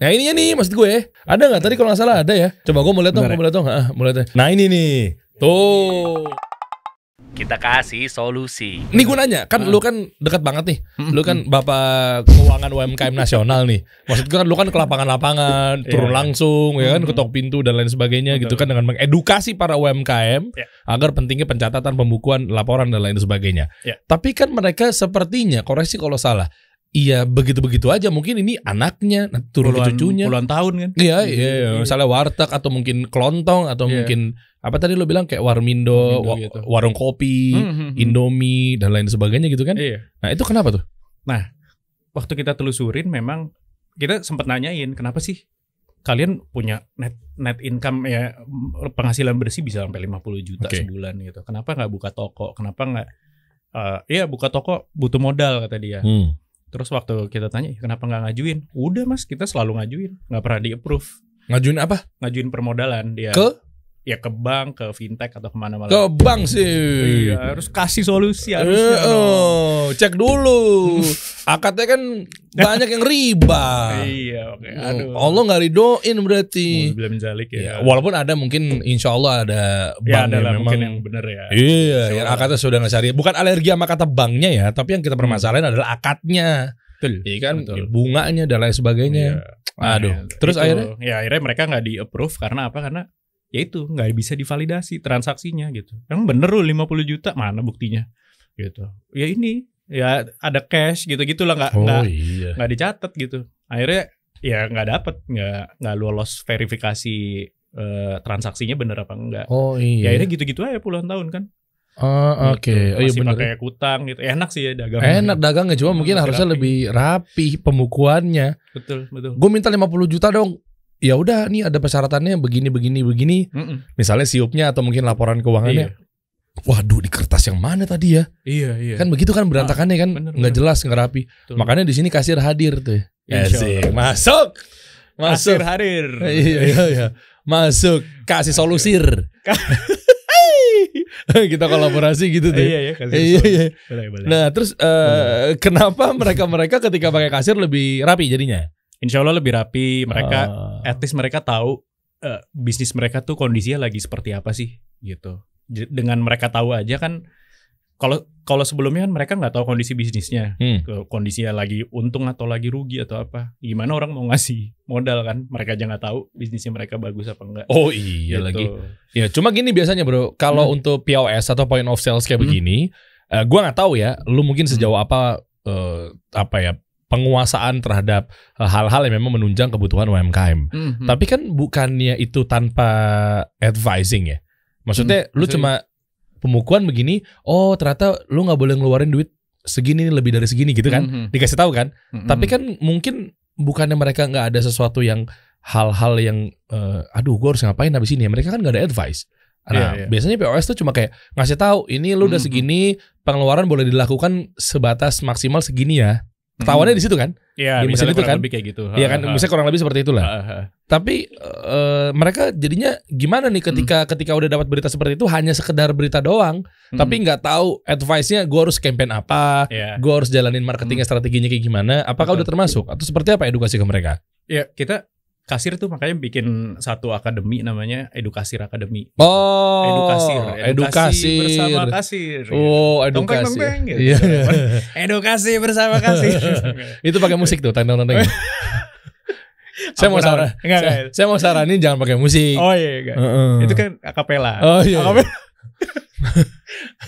Nah ininya nih maksud gue. Ada nggak tadi kalau nggak salah ada ya? Coba gue mau lihat dong, mau lihat. Nah ini nih, tuh. Kita kasih solusi. Nih gue nanya, kan lu kan dekat banget nih. Lu kan bapak keuangan UMKM nasional nih. Maksud gue kan lu kan ke lapangan-lapangan, turun langsung, ya kan, ketok pintu dan lain sebagainya. Gitu kan, dengan mengedukasi para UMKM agar pentingnya pencatatan, pembukuan, laporan dan lain sebagainya. Tapi kan mereka sepertinya, koreksi kalau salah, iya begitu-begitu aja. Mungkin ini anaknya turun ke cucunya puluhan tahun kan. Iya. Misalnya warteg atau mungkin kelontong atau mungkin apa tadi lo bilang kayak Warmindo gitu. Warung kopi, Indomie dan lain sebagainya gitu kan. Nah itu kenapa tuh? Nah waktu kita telusurin memang kita sempat nanyain kenapa sih kalian punya net income ya, penghasilan bersih bisa sampai 50 juta sebulan gitu. Kenapa nggak buka toko? Kenapa nggak buka toko butuh modal kata dia. Terus waktu kita tanya kenapa nggak ngajuin? Udah mas, kita selalu ngajuin, nggak pernah di-approve. Ngajuin apa? Ngajuin permodalan dia. Ke bank, ke fintech atau kemana-mana. Ke bank sih. Iya, harus kasih solusi harusnya. Cek dulu. Akadnya kan banyak yang riba. Iya, oke. Aduh. Allah nggak ridoin berarti. Belum menjalik ya. Walaupun ada mungkin insya Allah ada bank yang memang mungkin yang benar ya. Iya, yang akadnya sudah nggak syariah. Bukan alergi sama kata banknya ya, tapi yang kita permasalahin adalah akadnya. Betul. Iya kan, bunganya dan lain sebagainya. Aduh. Terus akhirnya mereka nggak di-approve karena apa? Karena ya itu nggak bisa divalidasi transaksinya gitu. Emang bener loh 50 juta mana buktinya gitu. Ya ini ya ada cash gitu lah nggak dicatat gitu. Akhirnya ya nggak lolos verifikasi transaksinya bener apa enggak. Ya akhirnya gitu-gitu aja puluhan tahun kan. Oke. Masih pakai utang gitu. Enak sih ya dagang. Enak dagangnya, cuma mungkin harusnya lebih rapi pembukuannya. Betul. Gue minta 50 juta dong. Ya udah nih ada persyaratannya begini. Misalnya siupnya atau mungkin laporan keuangannya. Waduh, di kertas yang mana tadi ya? Iya. Kan begitu kan berantakannya kan, nggak jelas, nggak rapi. Betul. Makanya di sini kasir hadir tuh. Masuk. Kasir hadir. Iya. Masuk, kasih solusir. Kita kolaborasi gitu tuh. Iya. Boleh. Nah, terus kenapa mereka ketika pakai kasir lebih rapi jadinya? Insya Allah lebih rapi. Mereka at least mereka tahu bisnis mereka tuh kondisinya lagi seperti apa sih gitu. Dengan mereka tahu aja kan, kalau sebelumnya kan mereka nggak tahu kondisi bisnisnya, kondisinya lagi untung atau lagi rugi atau apa. Gimana orang mau ngasih modal kan? Mereka aja nggak tahu bisnisnya mereka bagus apa enggak. Oh iya gitu. Lagi. Ya cuma gini biasanya bro, kalau untuk POS atau point of sales kayak begini, gua nggak tahu ya. Lu mungkin sejauh apa penguasaan terhadap hal-hal yang memang menunjang kebutuhan UMKM. Tapi kan bukannya itu tanpa advising ya. Maksudnya lu cuma pembukuan begini, oh ternyata lu nggak boleh ngeluarin duit segini lebih dari segini gitu kan, dikasih tahu kan. Tapi kan mungkin bukannya mereka nggak ada sesuatu yang hal-hal yang aduh gue harus ngapain habis ini ya. Mereka kan nggak ada advice. Nah biasanya POS tuh cuma kayak ngasih tahu ini lu udah segini, pengeluaran boleh dilakukan sebatas maksimal segini ya. Ketahuannya di situ kan? Iya, di mesin itu kan? Lebih kayak gitu. Iya kan, misalnya kurang lebih seperti itulah. Tapi mereka jadinya gimana nih ketika udah dapat berita seperti itu hanya sekedar berita doang, tapi nggak tahu advice-nya gue harus campaign apa, gue harus jalanin marketingnya strateginya kayak gimana? Apakah udah termasuk atau seperti apa edukasi ke mereka? Ya kita kasir tuh makanya bikin satu akademi namanya Edukasir Akademi. Edukasi bersama kasir. Oh, edukasi. Gitu. Edukasi bersama kasir. Itu pakai musik tuh, tandang-tandangnya. Saya mau saranin jangan pakai musik. Oh iya. Itu kan akapela. Oh iya.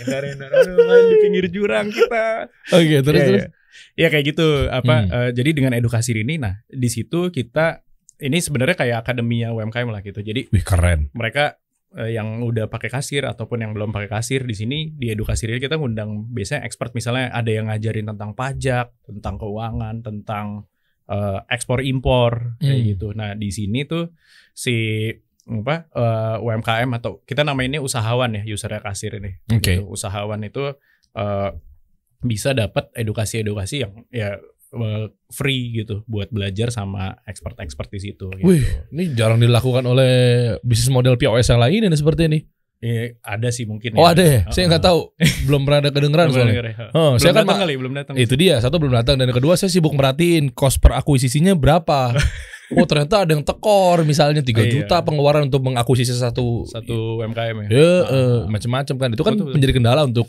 Main di pinggir jurang kita. Oke, terus. Ya kayak gitu. Jadi dengan edukasi ini, nah di situ kita ini sebenarnya kayak akademinya UMKM lah gitu. Jadi keren. Mereka yang udah pakai kasir ataupun yang belum pakai kasir di sini di edukasi ini kita ngundang biasanya expert, misalnya ada yang ngajarin tentang pajak, tentang keuangan, tentang ekspor impor kayak gitu. Nah di sini tuh si UMKM atau kita namainnya usahawan ya, usernya kasir ini. Gitu. Usahawan itu bisa dapat edukasi yang ya free gitu buat belajar sama expert di situ. Gitu. Wih, ini jarang dilakukan oleh bisnis model POS yang lain ini seperti ini. Ada sih mungkin. Oh ya. Ada ya? Saya nggak tahu. Belum pernah ada kedengeran soalnya. Saya kan belum datang. Itu dia, satu belum datang dan kedua saya sibuk merhatiin cost per akuisisinya berapa. Oh ternyata ada yang tekor misalnya 3 juta pengeluaran untuk mengakuisisi satu UMKM ya. Macam-macam kan. Itu kan menjadi kendala untuk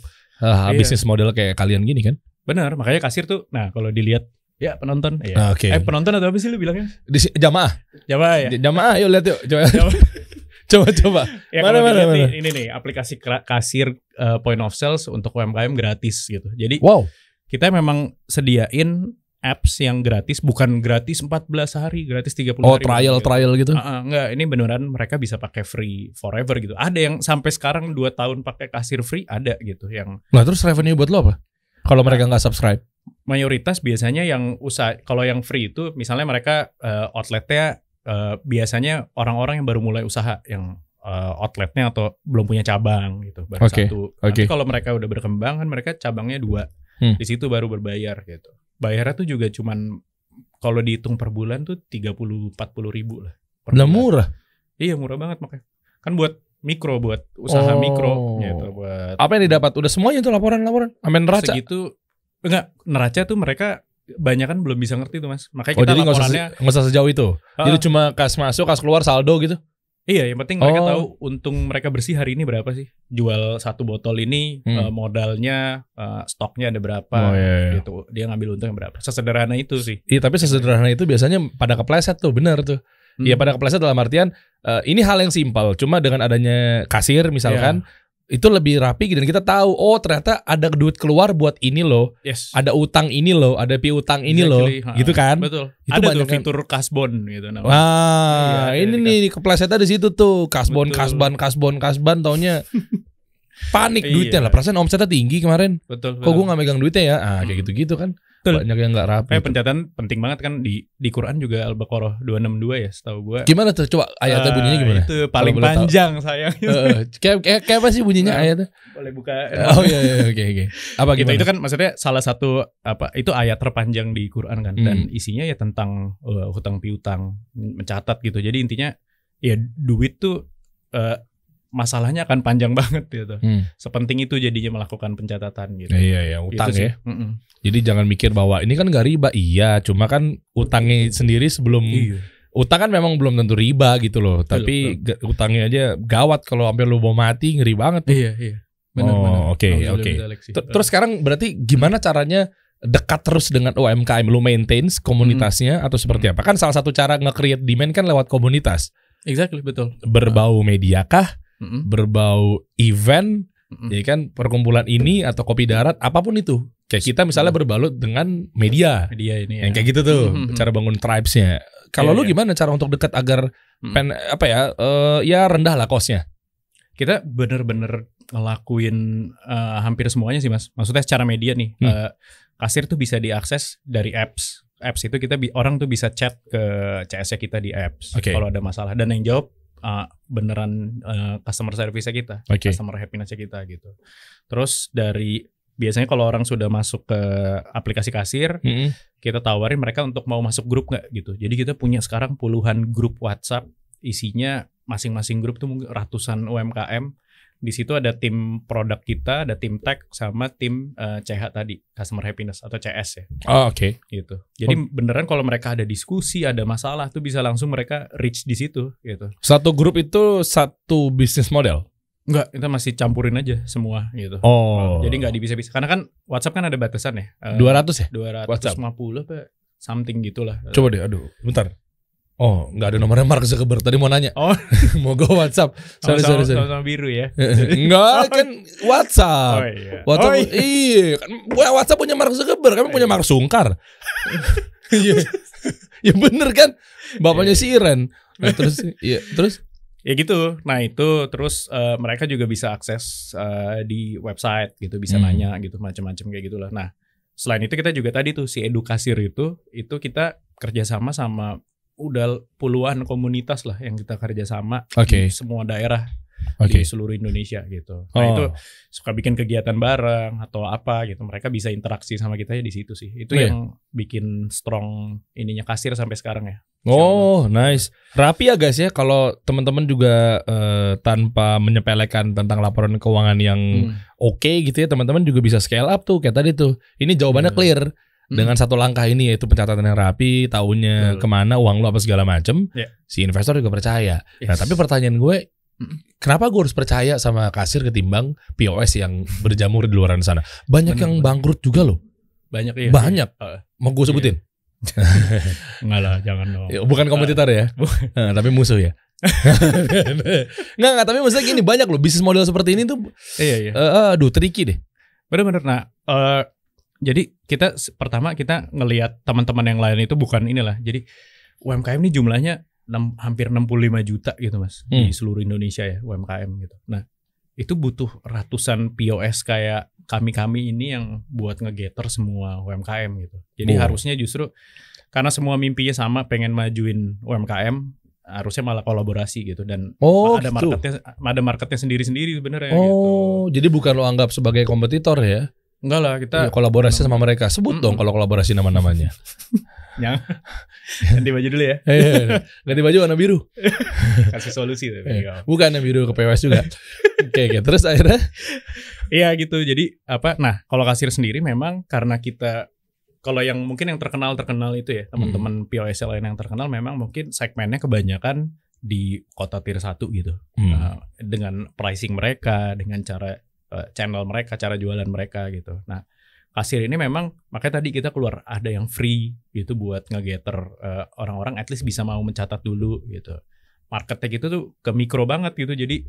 bisnis model kayak kalian gini kan. Benar, makanya kasir tuh. Nah kalau dilihat ya penonton. Penonton atau apa sih lu bilangnya? Jamaah ya. Jamaah yuk lihat yuk. Coba. Ya, mana. Ini nih aplikasi kasir point of sales untuk UMKM gratis gitu. Jadi kita memang sediain apps yang gratis, bukan gratis 14 hari, gratis 30 hari. Trial gitu. Enggak, ini beneran mereka bisa pakai free forever gitu. Ada yang sampai sekarang 2 tahun pakai kasir free, ada gitu yang. Nah, terus revenue buat lo apa? Kalau mereka nggak subscribe? Mayoritas biasanya yang usaha, kalau yang free itu misalnya mereka outletnya biasanya orang-orang yang baru mulai usaha yang outletnya atau belum punya cabang gitu, baru satu. Nanti kalau mereka udah berkembang kan mereka cabangnya 2. Di situ baru berbayar gitu. Bayarnya tuh juga cuman kalau dihitung per bulan tuh 30-40 ribu lah. Udah murah. Iya murah banget makanya. Kan buat mikro, buat usaha mikro gitu. Buat apa yang didapat? Udah semuanya tuh laporan. Amin neraca. Segitu. Enggak, neraca tuh mereka banyak kan belum bisa ngerti tuh mas. Makanya kita jadi laporannya nggak usah sejauh itu. Jadi cuma kas masuk, kas keluar, saldo gitu. Iya, yang penting mereka tahu untung mereka bersih hari ini berapa sih. Jual 1 botol ini modalnya, stoknya ada berapa gitu. Dia ngambil untungnya berapa. Sesederhana itu sih. Iya, tapi sesederhana itu biasanya pada kepleset tuh, benar tuh. Iya, pada kepleset dalam artian ini hal yang simpel. Cuma dengan adanya kasir misalkan itu lebih rapi dan kita tahu ternyata ada duit keluar buat ini loh. Ada utang ini loh, ada piutang ini loh. Gitu kan? Betul. Itu ada banyak tuh fitur kasbon gitu namanya. Wah, ini nih keplesetnya di situ tuh. Kasbon taunya panik duitnya lah. Perasaan omsetnya tinggi kemarin. Betul. Kok gue gak megang duitnya ya? Kayak gitu-gitu kan. Banyak yang gak rapi. Kayak pencatatan penting banget kan di Quran juga Al-Baqarah 262 ya setahu gue. Gimana tuh? Coba ayatnya bunyinya gimana? Itu paling panjang sayang. Kayak apa sih bunyinya ayatnya? Boleh buka. Iya, oke. Apa gimana? Itu kan maksudnya salah satu itu ayat terpanjang di Quran kan dan isinya ya tentang hutang piutang, mencatat gitu. Jadi intinya ya duit tuh masalahnya akan panjang banget gitu. Sepenting itu jadinya melakukan pencatatan gitu. Iya, utang gitu ya. Jadi jangan mikir bahwa ini kan gak riba. Iya, cuma kan utangnya sendiri sebelum utang kan memang belum tentu riba gitu loh. Tapi utangnya aja gawat kalau sampai lu mau mati, ngeri banget. Iya. Benar. Oke. Terus sekarang berarti gimana caranya dekat terus dengan UMKM? Lu maintain komunitasnya atau seperti apa? Kan salah satu cara nge-create demand kan lewat komunitas. Exactly, betul. Berbau media kah? Berbau event, ya kan perkumpulan ini atau kopi darat, apapun itu. Kayak kita misalnya berbalut dengan media ini yang kayak gitu tuh, cara bangun tribes-nya. Kalau lu gimana cara untuk dekat agar ya rendah lah cost-nya? Kita bener-bener ngelakuin hampir semuanya sih mas. Maksudnya secara media nih, kasir tuh bisa diakses dari apps. Apps itu orang tuh bisa chat ke CS-nya kita di apps kalau ada masalah dan yang jawab beneran customer service-nya kita, customer happiness-nya kita gitu. Terus biasanya kalau orang sudah masuk ke aplikasi kasir, kita tawarin mereka untuk mau masuk grup nggak gitu. Jadi kita punya sekarang puluhan grup WhatsApp, isinya masing-masing grup tuh mungkin ratusan UMKM. Di situ ada tim produk kita, ada tim tech sama tim CH tadi, customer happiness atau CS ya. Gitu. Jadi beneran kalau mereka ada diskusi, ada masalah tuh bisa langsung mereka reach di situ gitu. Satu grup itu satu bisnis model? Enggak, kita masih campurin aja semua gitu. Jadi nggak dipisah-pisah. Karena kan WhatsApp kan ada batasan ya. 200 ya? 250 apa something gitulah. Coba deh, bentar. Nggak ada nomornya Mark Zuckerberg. Tadi mau nanya. Mau go WhatsApp. Sorry. Sama biru ya. Enggak, kan WhatsApp. WhatsApp. Iya, kan WhatsApp punya Mark Zuckerberg, kami punya Mark Sungkar. Ya bener kan? Bapaknya si Iren. Nah, terus ya gitu. Nah, itu terus mereka juga bisa akses di website gitu, bisa nanya gitu, macam-macam kayak gitulah. Nah, selain itu kita juga tadi tuh si edukasir itu kita kerjasama sama udah puluhan komunitas lah yang kita kerjasama di semua daerah di seluruh Indonesia gitu. Nah itu suka bikin kegiatan bareng atau apa gitu. Mereka bisa interaksi sama kita ya di situ sih. Itu yang bikin strong ininya kasir sampai sekarang ya. Nice. Rapi ya guys ya. Kalau teman-teman juga tanpa menyepelekan tentang laporan keuangan yang oke gitu ya, teman-teman juga bisa scale up tuh kayak tadi tuh. Ini jawabannya clear. Dengan satu langkah ini yaitu pencatatan yang rapi, tahunya kemana uang lo apa segala macem, si investor juga percaya. Nah tapi pertanyaan gue, kenapa gue harus percaya sama kasir ketimbang POS yang berjamur di luar sana? Banyak yang bangkrut juga loh. Banyak Banyak. Mau gue sebutin? Enggak lah, jangan dong. Bukan kompetitor ya, tapi musuh ya. Nggak, tapi maksudnya gini, banyak loh bisnis model seperti ini tuh. Aduh, tricky deh. Bener-bener. Nah, jadi pertama kita ngelihat teman-teman yang lain itu bukan inilah. Jadi UMKM ini jumlahnya hampir 65 juta gitu mas di seluruh Indonesia ya UMKM gitu. Nah itu butuh ratusan POS kayak kami ini yang buat nge-gather semua UMKM gitu. Jadi harusnya justru karena semua mimpinya sama pengen majuin UMKM, harusnya malah kolaborasi gitu dan ada marketnya sendiri-sendiri sebenarnya. Gitu. Jadi bukan lo anggap sebagai kompetitor ya? Enggak lah, kita kolaborasi sama mereka. Sebut dong kalau kolaborasi nama-namanya. Ganti baju dulu ya. Ganti baju warna biru. Kasih solusi bukan yang biru ke POS juga. Oke, terus akhirnya? Iya gitu. Jadi nah kalau kasir sendiri memang karena kita, kalau yang mungkin yang terkenal itu ya teman-teman POS lain yang terkenal memang mungkin segmennya kebanyakan di kota tier 1 gitu. Dengan pricing mereka, dengan cara channel mereka, cara jualan mereka gitu. Nah, kasir ini memang makanya tadi kita keluar ada yang free gitu buat nge-gather orang-orang at least bisa mau mencatat dulu gitu. Marketnya gitu tuh ke mikro banget gitu. Jadi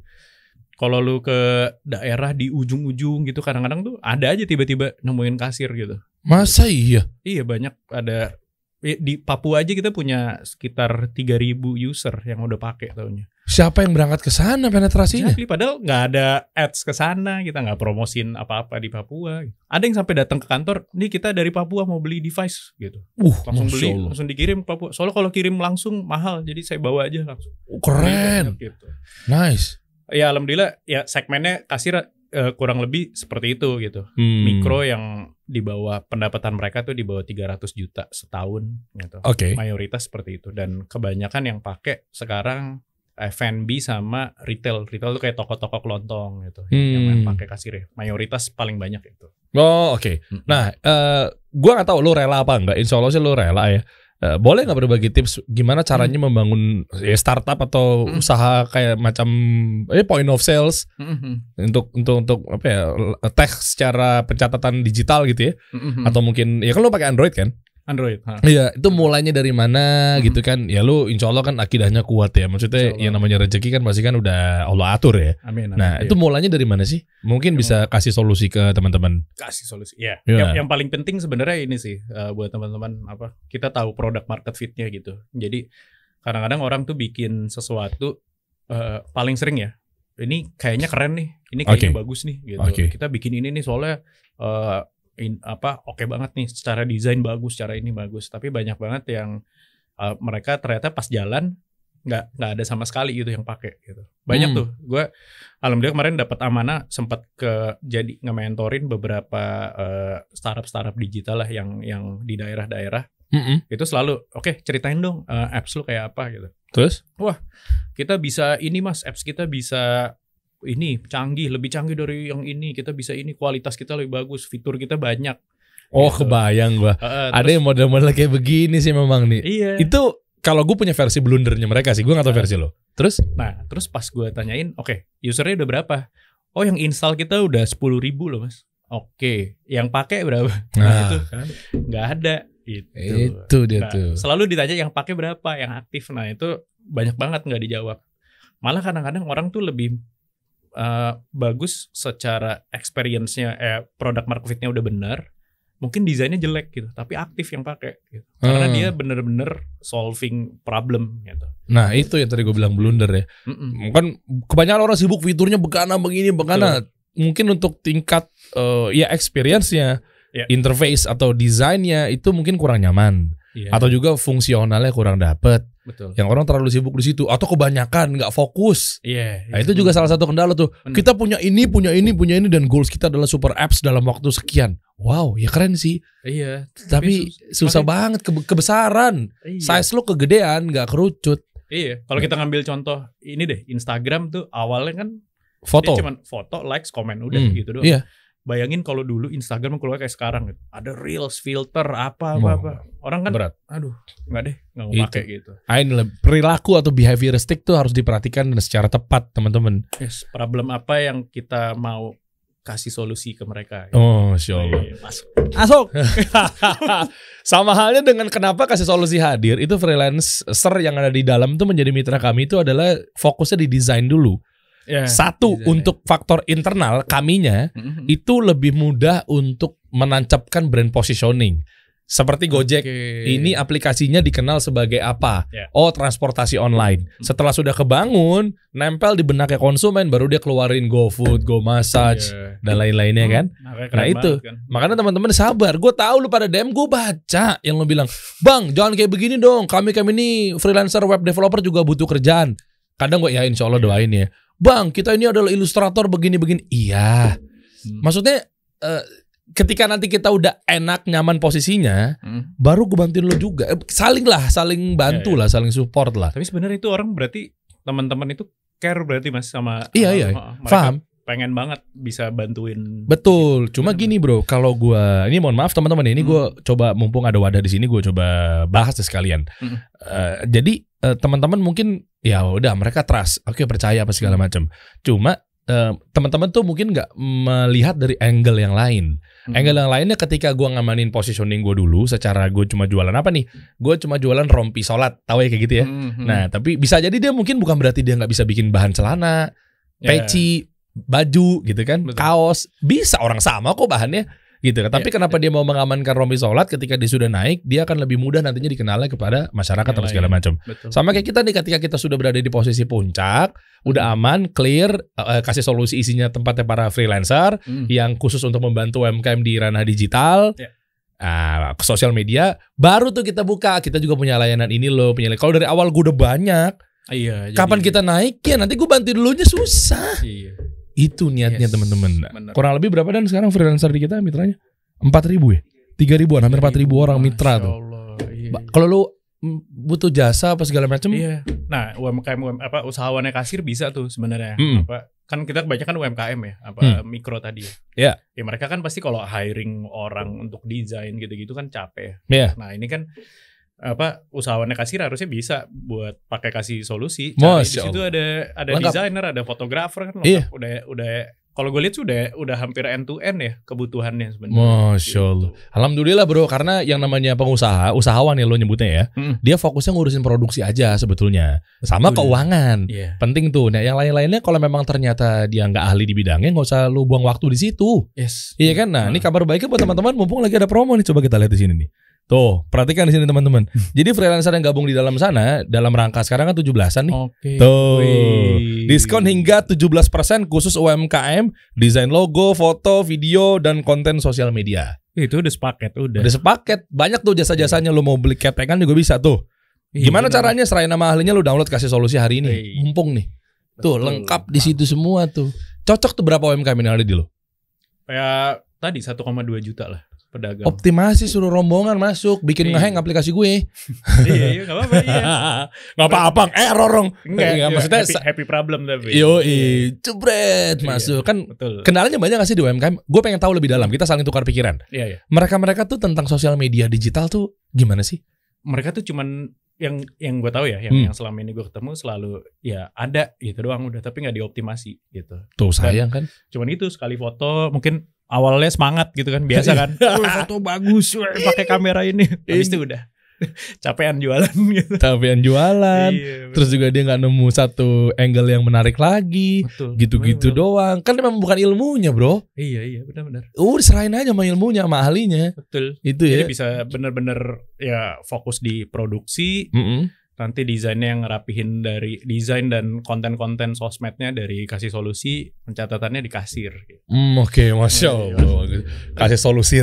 kalau lu ke daerah di ujung-ujung gitu kadang-kadang tuh ada aja tiba-tiba nemuin kasir gitu. Masa iya? Iya banyak, ada di Papua aja kita punya sekitar 3.000 user yang udah pakai tahunnya. Siapa yang berangkat ke sana penetrasinya? Exactly, padahal nggak ada ads ke sana, kita nggak promosin apa-apa di Papua. Ada yang sampai datang ke kantor, nih kita dari Papua mau beli device gitu. Langsung beli, langsung dikirim ke Papua. Soalnya kalau kirim langsung mahal, jadi saya bawa aja langsung. Keren. Gitu. Nice. Ya alhamdulillah ya segmennya kasir kurang lebih seperti itu gitu. Mikro yang di bawah pendapatan mereka tuh di bawah 300 juta setahun gitu. Mayoritas seperti itu dan kebanyakan yang pakai sekarang F&B sama retail. Retail tuh kayak toko-toko kelontong gitu. Yang pakai kasir. Mayoritas paling banyak itu. Nah, gua nggak tahu lo rela apa enggak. Insya Allah sih lo rela ya. Boleh nggak berbagi tips gimana caranya membangun startup atau usaha kayak macam point of sales untuk apa ya, tech secara pencatatan digital gitu ya, atau mungkin ya kan lo pakai Android kan? Android. Iya, itu mulainya dari mana gitu kan? Ya lu insya Allah kan akidahnya kuat ya. Maksudnya yang namanya rezeki kan pasti kan udah Allah atur ya. Amin. Nah itu mulainya dari mana sih? Mungkin bisa kasih solusi ke teman-teman. Kasih solusi. Ya. Yang paling penting sebenarnya ini sih buat teman-teman kita tahu produk market fit-nya gitu. Jadi kadang-kadang orang tuh bikin sesuatu paling sering ya. Ini kayaknya keren nih. Ini kayaknya bagus nih gitu. Kita bikin ini nih soalnya oke banget nih, secara desain bagus, secara ini bagus, tapi banyak banget yang mereka ternyata pas jalan nggak ada sama sekali gitu yang pakai gitu. Banyak tuh, gue alhamdulillah kemarin dapat amanah sempat jadi nge-mentorin beberapa startup digital lah yang di daerah-daerah. Itu selalu ceritain dong apps lu kayak apa gitu. Terus? Wah kita bisa ini mas, apps kita bisa ini lebih canggih dari yang ini, kita bisa ini, kualitas kita lebih bagus, fitur kita banyak. Gitu. Kebayang gua. Ada yang model-model kayak begini sih memang nih. Iya. Itu kalau gue punya versi blundernya mereka sih, gue nggak tahu versi lo. Terus? Nah, terus pas gue tanyain, usernya udah berapa? Oh, yang install kita udah 10.000 loh mas. Yang pakai berapa? Nah itu kan nggak ada. Itu dia tuh. Selalu ditanya yang pakai berapa, yang aktif. Nah itu banyak banget nggak dijawab. Malah kadang-kadang orang tuh lebih bagus secara experience-nya, produk market fit-nya udah benar, mungkin desainnya jelek gitu, tapi aktif yang pakai gitu. Karena dia bener-bener solving problem gitu. Nah itu yang tadi gue bilang blunder ya. Kan kebanyakan orang sibuk fiturnya begana begini. Mungkin untuk tingkat experience-nya, interface atau desainnya itu mungkin kurang nyaman. Atau juga fungsionalnya kurang dapet. Betul. Yang orang terlalu sibuk di situ atau kebanyakan nggak fokus. Nah, itu juga salah satu kendala tuh. Bener. Kita punya ini dan goals kita adalah super apps dalam waktu sekian. Wow, ya keren sih. Iya. Tapi susah banget kebesaran. Size lo kegedean, nggak kerucut. Iya. Kalau kita ngambil contoh ini deh, Instagram tuh awalnya kan foto. Dia cuman foto, likes, komen udah gitu doang. Iya. bayangin kalau dulu Instagram keluar kayak sekarang gitu. Ada reels, filter, apa. Orang kan berat. Aduh, nggak mau pakai gitu. Perilaku atau behavioristik tuh harus diperhatikan secara tepat, teman-teman. Yes, problem apa yang kita mau kasih solusi ke mereka. Oh, Masya Allah. Masuk. Sama halnya dengan kenapa kasih solusi hadir, itu freelancer yang ada di dalam tuh menjadi mitra kami itu adalah fokusnya di desain dulu. Satu, untuk faktor internal kaminya itu lebih mudah untuk menancapkan brand positioning. Seperti Gojek, ini aplikasinya dikenal sebagai apa? Oh, transportasi online. Setelah sudah kebangun, nempel di benaknya konsumen, baru dia keluarin GoFood, GoMassage, dan lain-lainnya kan. Nah itu, makanya teman-teman sabar. Gue tahu lu pada DM, gue baca yang lu bilang, Bang, jangan kayak begini dong. Kami ini freelancer web developer juga butuh kerjaan. Kadang gue ya insya Allah doain ya. Bang, kita ini adalah ilustrator begini-begini. Iya. Maksudnya ketika nanti kita udah enak nyaman posisinya, baru gue bantuin lo juga. Saling bantu lah, saling support lah. Tapi sebenarnya itu orang berarti teman-teman itu care berarti Mas sama iya. Paham. Pengen banget bisa bantuin. Betul. Cuma gini bro, kalau gue ini mohon maaf teman-teman, ini gue coba mumpung ada wadah di sini, gue coba bahas sekalian. Jadi teman-teman mungkin ya udah mereka trust, oke percaya apa segala macam. Cuma teman-teman tuh mungkin nggak melihat dari angle yang lain. Angle yang lainnya ketika gue ngamanin positioning gue dulu, secara gue cuma jualan apa nih? Gue cuma jualan rompi sholat, tahu ya kayak gitu ya. Nah tapi bisa jadi dia mungkin bukan berarti dia nggak bisa bikin bahan celana, peci, baju gitu kan, kaos, bisa orang sama kok bahannya. Gitu kan. Tapi kenapa dia mau mengamankan rompi sholat ketika dia sudah naik, dia akan lebih mudah nantinya dikenalnya kepada masyarakat atau segala macam. Sama kayak kita nih, ketika kita sudah berada di posisi puncak, udah aman, clear, kasih solusi isinya tempatnya para freelancer yang khusus untuk membantu UMKM di ranah digital, sosial media, baru tuh kita buka. Kita juga punya layanan ini loh, kalau dari awal gue udah banyak, kapan kita naik ya nanti gue bantu dulunya susah. Itu niatnya teman-teman. Kurang lebih berapa dan sekarang freelancer di kita mitranya? 4.000 ya? 3.000-an, hampir 4.000 orang mitra tuh. Kalau lu butuh jasa apa segala macam. Nah, UMKM usahawannya kasir bisa tuh sebenarnya. Kan kita kebanyakan UMKM ya, mikro tadi. Ya mereka kan pasti kalau hiring orang untuk desain gitu-gitu kan capek. Nah, ini kan usahawannya kasir harusnya bisa buat pakai kasih solusi. Di situ ada desainer, ada fotografer kan. Udah kalau gue lihat udah hampir end to end ya kebutuhannya sebenarnya. Masya Allah. Alhamdulillah bro, karena yang namanya pengusaha, usahawan ya lo nyebutnya ya, dia fokusnya ngurusin produksi aja sebetulnya, sama keuangan. Penting tuh. Nah yang lain-lainnya kalau memang ternyata dia nggak ahli di bidangnya, nggak usah lu buang waktu di situ. Iya kan. Nah ini kabar baiknya buat teman-teman, mumpung lagi ada promo nih, coba kita lihat di sini nih. Tuh, perhatikan di sini teman-teman. Jadi freelancer yang gabung di dalam sana, dalam rangka sekarang kan 17-an nih. Tuh, diskon hingga 17% khusus UMKM, desain logo, foto, video, dan konten sosial media. Itu udah sepaket, Udah sepaket. Banyak tuh jasa-jasanya. Lo mau beli ketengan juga bisa tuh. Gimana caranya? Serain nama ahlinya, lo download kasih solusi hari ini. Mumpung nih. Tuh, lengkap di situ semua tuh. Cocok tuh berapa UMKM yang ada di lo? Kayak tadi 1,2 juta lah. Pedagang. Optimasi, suruh rombongan masuk, bikin ngehang aplikasi gue. Iya, nggak apa-apa. Nggak apa-apa, error dong. Enggak, maksudnya happy problem tapi. Jebret masuk kan. Kendalanya banyak nggak sih di UMKM? Gue pengen tahu lebih dalam. Kita saling tukar pikiran. Mereka tuh tentang sosial media digital tuh gimana sih? Mereka tuh cuman yang gue tahu ya, yang selama ini gue ketemu selalu ya ada gitu doang udah, tapi nggak dioptimasi gitu. Tuh sayang kan? Cuman itu sekali foto mungkin awalnya semangat gitu kan, biasa kan. Foto bagus, pakai kamera ini. Habis itu udah capean jualan gitu. Terus juga dia nggak nemu satu angle yang menarik lagi. Gitu-gitu doang. Kan memang bukan ilmunya, bro. Iya, benar-benar. Serahin aja sama ilmunya, sama ahlinya. Betul. Itu ya. Jadi bisa benar-benar ya fokus di produksi. Nanti desainnya yang ngerapihin dari desain dan konten-konten sosmednya dari kasih solusi, pencatatannya di kasir. Oke, Masya Allah. Kasih solusi.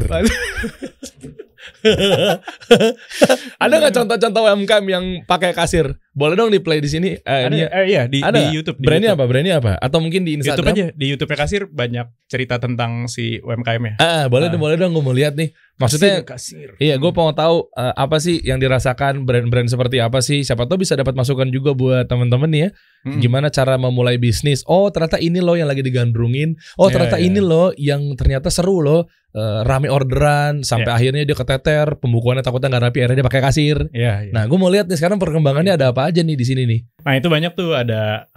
Ada nggak contoh-contoh UMKM yang pakai kasir? Boleh dong di play di sini. Di YouTube. Brandnya apa? Atau mungkin di Instagram? YouTube aja. Di YouTube kasir banyak cerita tentang si UMKM-nya. Boleh dong, gue mau lihat nih. Maksudnya kasir. Iya, gue mau tahu apa sih yang dirasakan, brand-brand seperti apa sih? Siapa tahu bisa dapat masukan juga buat teman-teman nih ya. Gimana cara memulai bisnis? Oh, ternyata ini loh yang lagi digandrungin. Oh, ternyata ini loh yang ternyata seru loh. Rame orderan sampai akhirnya dia keteter, pembukuannya takutnya nggak rapi, akhirnya dia pakai kasir. Nah, gue mau lihat nih sekarang perkembangannya ada apa aja nih di sini nih. Nah, itu banyak tuh, ada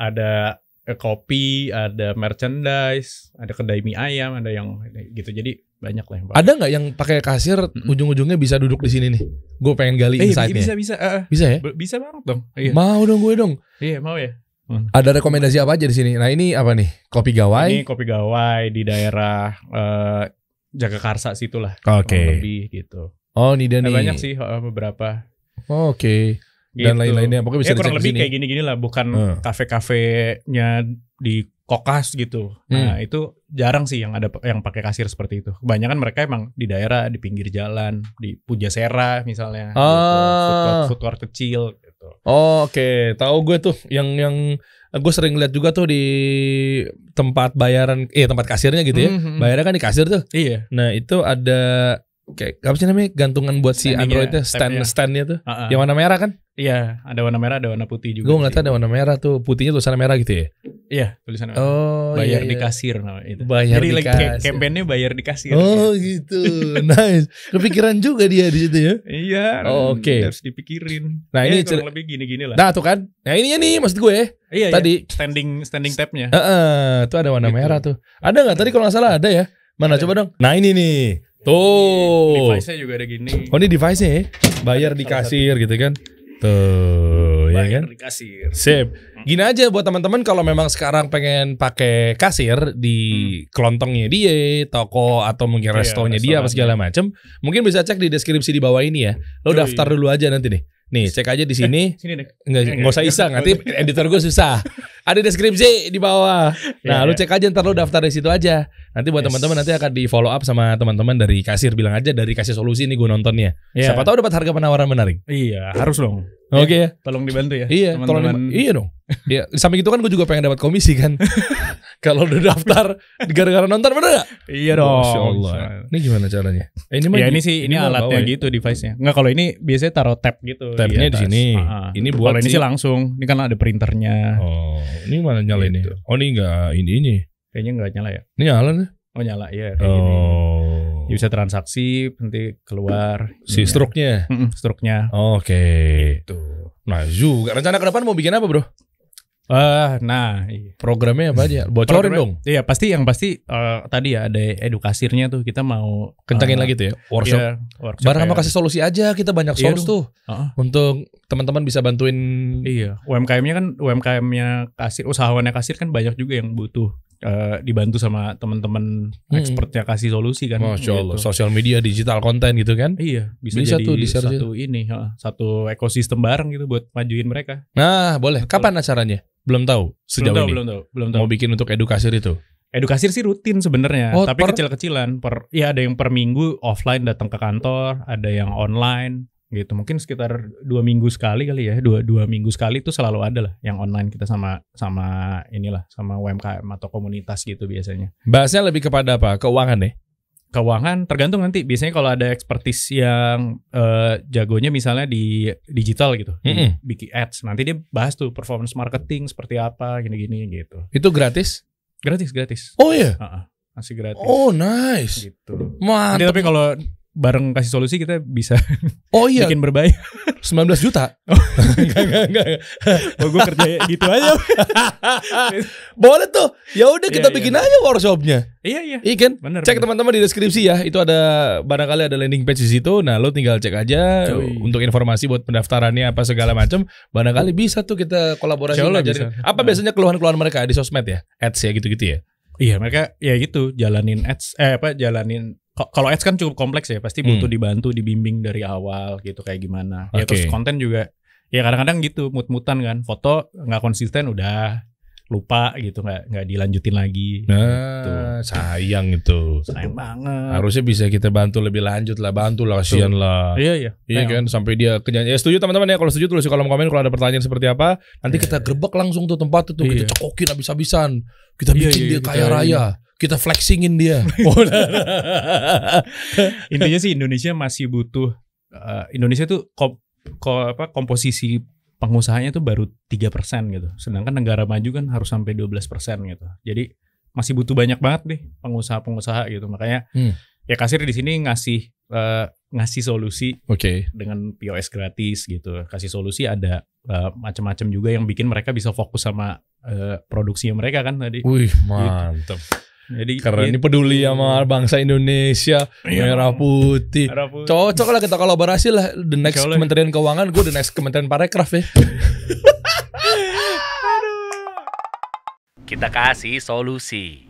kopi, ada merchandise, ada kedai mie ayam, ada yang gitu. Jadi banyak lah yang ada nggak yang pakai kasir ujung-ujungnya bisa duduk di sini nih? Gue pengen gali insight-nya. Bisa ya? Bisa banget dong. Iya. Mau dong gue dong. Iya, mau ya. Ada rekomendasi apa aja di sini? Nah, ini apa nih? Kopi Gawai. Ini Kopi Gawai di daerah Jagakarsa situ lah. Oke. Lebih gitu. Oh, ini dan banyak sih beberapa. Oke. Dan gitu. Lain-lainnya pokoknya bisa kurang dicek lebih di sini. kayak gini-gini lah, bukan kafe-kafenya di kokas gitu. Nah, itu jarang sih yang ada yang pakai kasir seperti itu. Kebanyakan mereka emang di daerah, di pinggir jalan, di Pujasera misalnya, gitu. Food court kecil gitu. Oke. Tahu gue tuh yang gue sering lihat juga tuh di tempat bayaran, tempat kasirnya gitu ya. Bayarnya kan di kasir tuh. Iya. Nah, itu ada kayak apa sih namanya, gantungan buat si Androidnya, standnya tuh. Yang warna merah kan? Iya, ada warna merah, ada warna putih juga. Gue ngeliatnya ada warna merah tuh, putihnya tulisannya merah gitu ya. Iya, tulisannya. iya. Bayar di kasir namanya itu. Bayar jadi di lagi kasir. kampanye bayar di kasir. Oh gitu. Nice. Kepikiran juga dia di situ ya. Iya. Oke. Harus dipikirin. Nah, ini kurang lebih gini-gini lah. Nah, tuh kan. Nah, ininya nih maksud gue. Iya, tadi standing tabnya. Tuh ada warna merah tuh. Ada nggak tadi kalau nggak salah ada ya? Mana coba dong. Nah, ini nih. Tuh. Device-nya juga ada gini. Oh, ini device-nya ya. Bayar di kasir gitu kan. Tuh, ya kan? Bayar di kasir. Sip. Gini aja buat teman-teman, kalau memang sekarang pengen pakai kasir di kelontongnya dia, toko atau mungkin restonya dia apa segala macam, mungkin bisa cek di deskripsi di bawah ini ya. Lo daftar dulu aja nanti nih. Nih, cek aja di sini. Sini deh. Nggak usah iseng, nanti editor gue susah. Ada deskripsi di bawah. Nah, lu cek aja, ntar lu daftar di situ aja. Nanti buat teman-teman nanti akan di follow up sama teman-teman dari kasir, bilang aja dari Kasir Solusi nih gue nontonnya. Siapa tahu dapat harga penawaran menarik. Iya, harus dong. Oke ya. Tolong dibantu ya. Iya, iya dong. Iya, samping itu kan gue juga pengen dapat komisi kan. Kalau udah daftar gara-gara nonton, bener gak? Iya dong. Masya Allah. Ini gimana caranya? Ini alatnya gitu, device-nya. Enggak, kalau ini biasanya taruh tab gitu. Tabnya di sini. Ini buat kalau ini sih langsung. Ini kan ada printernya. Oh, ini mana nyala ini? Oh, ini enggak ini. Kayaknya enggak nyala ya. Ini nyala nih. Oh, nyala ya kayak gini. Ya, bisa transaksi, nanti keluar si struknya. Struknya. Oke. Gitu. Nah, juga rencana ke depan mau bikin apa, Bro? Programnya apa aja? Bocorin dong. Iya, pasti tadi ya ada edukasirnya tuh, kita mau kencangin lagi tuh ya, workshop. Iya, barang sama Kasih Solusi aja, kita banyak source tuh. Untuk teman-teman bisa bantuin. Iya, UMKM-nya kasir, usahawannya kasir kan banyak juga yang butuh dibantu sama teman-teman expertnya Kasih Solusi kan. Masya Allah, sosial media, digital konten gitu kan. Iya, bisa jadi tuh satu ekosistem bareng gitu buat majuin mereka. Nah, boleh. Kapan acaranya? Belum tahu sejauh ini. Belum tahu. Mau bikin untuk edukasir itu. Edukasir sih rutin sebenarnya, tapi kecil-kecilan. Ada yang per minggu offline datang ke kantor, ada yang online gitu. Mungkin sekitar 2 minggu sekali kali ya. 2 minggu sekali itu selalu ada lah yang online, kita sama UMKM atau komunitas gitu biasanya. Bahasnya lebih kepada apa? Keuangan deh. Keuangan tergantung nanti. Biasanya kalau ada expertise yang jagonya misalnya di digital gitu, di bikin ads, nanti dia bahas tuh performance marketing seperti apa, gini-gini gitu. Itu gratis? Gratis. Oh iya? Masih gratis. Oh nice. Gitu. Mantap. Tapi kalau bareng Kasih Solusi kita bisa bikin berbayar 19 juta. Enggak. Oh, gue kerja gitu aja. Boleh tuh. Ya udah kita bikin aja workshopnya. Iya. Kan? Bener, cek teman-teman di deskripsi ya. Itu ada barangkali ada landing page di situ. Nah, lo tinggal cek aja untuk informasi buat pendaftarannya apa segala macam. Barangkali bisa tuh kita kolaborasi ngajarin. Apa biasanya keluhan-keluhan mereka di sosmed ya? Ads ya gitu-gitu ya. Iya, mereka ya gitu jalanin ads kalau ads kan cukup kompleks ya, pasti butuh dibantu, dibimbing dari awal gitu kayak gimana. Ya terus konten juga ya kadang-kadang gitu mut-mutan kan, foto nggak konsisten udah lupa gitu, nggak dilanjutin lagi. Nah, gitu. Sayang banget. Harusnya bisa kita bantu lebih lanjut lah, kasihan lah. Iya kan, sampai dia kenyang. Ya setuju teman-teman ya, kalau setuju tulis di kolom komen kalau ada pertanyaan seperti apa. Nanti kita gerbek langsung tuh tempat itu, kita cekokin habis-habisan. Kita bikin dia kaya raya. kita flexingin dia. Intinya sih Indonesia masih butuh Indonesia tuh komposisi pengusahanya tuh baru 3% gitu. Sedangkan negara maju kan harus sampai 12% gitu. Jadi masih butuh banyak banget nih pengusaha-pengusaha gitu. Makanya ya kasir di sini ngasih solusi dengan POS gratis gitu. Kasih solusi ada macam-macam juga yang bikin mereka bisa fokus sama produksinya mereka kan tadi. Wih, mantap. Gitu. Jadi keren, ini peduli sama bangsa Indonesia. Merah putih. Cocok lah kita kolaborasi lah. The next Kementerian Keuangan, gue the next Kementerian Parekraf ya. Kita kasih solusi.